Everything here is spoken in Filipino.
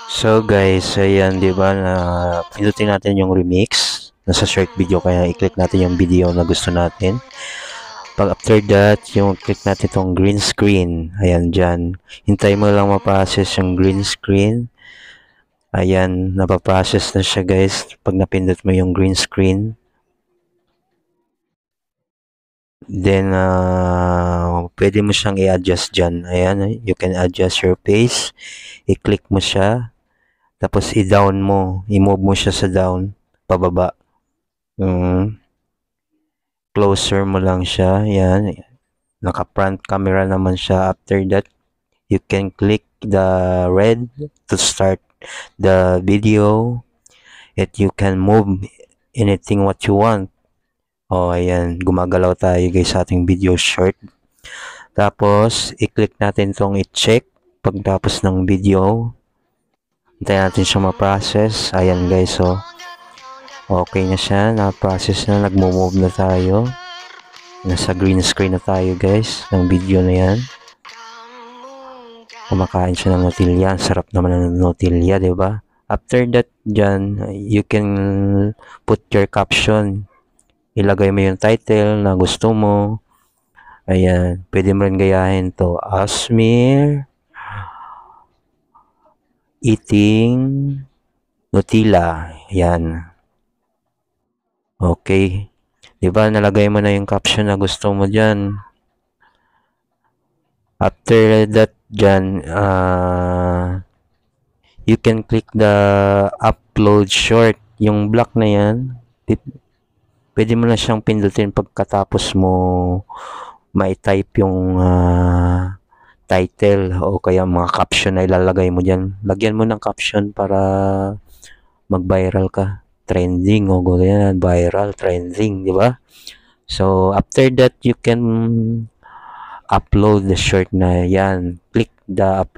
So guys, ayan, 'di ba, na pindutin natin yung remix nasa short video, kaya i-click natin yung video na gusto natin. Pag after that, yung click natin itong green screen. Ayan, dyan. Hintay mo lang ma-process yung green screen. Ayan, napaprocess na siya guys pag napindot mo yung green screen. Then, pwede mo siyang i-adjust dyan. Ayan, you can adjust your face. I-click mo siya. Tapos i-down mo. I-move mo siya sa down. Pababa. Closer mo lang siya. Ayan. Naka-front camera naman siya. After that, you can click the red to start the video. And you can move anything what you want. O, ayan. Gumagalaw tayo guys sa ating video short. Tapos, i-click natin itong i-check pagtapos ng video. Hintayin natin siya ma-process. Ayan guys, so okay na siya. Na-process na. Nag-move na tayo. Nasa green screen na tayo guys ng video na yan. Kumakain siya ng notilya. Sarap naman ng notilya, diba? After that, dyan, you can put your caption. Ilagay mo yung title na gusto mo. Ayan. Pwede mo rin gayahin to. Asmir eating Nutella. Ayan. Okay. Diba, nalagay mo na yung caption na gusto mo dyan. After that, dyan, you can click the upload short. Yung block na yan, pwede mo na siyang pindutin pagkatapos mo ma-type yung title o kaya mga caption na ilalagay mo dyan. Lagyan mo ng caption para mag-viral ka. Trending o ganyan, viral, trending, di ba? So, after that, you can upload the short na yan. Click the upload.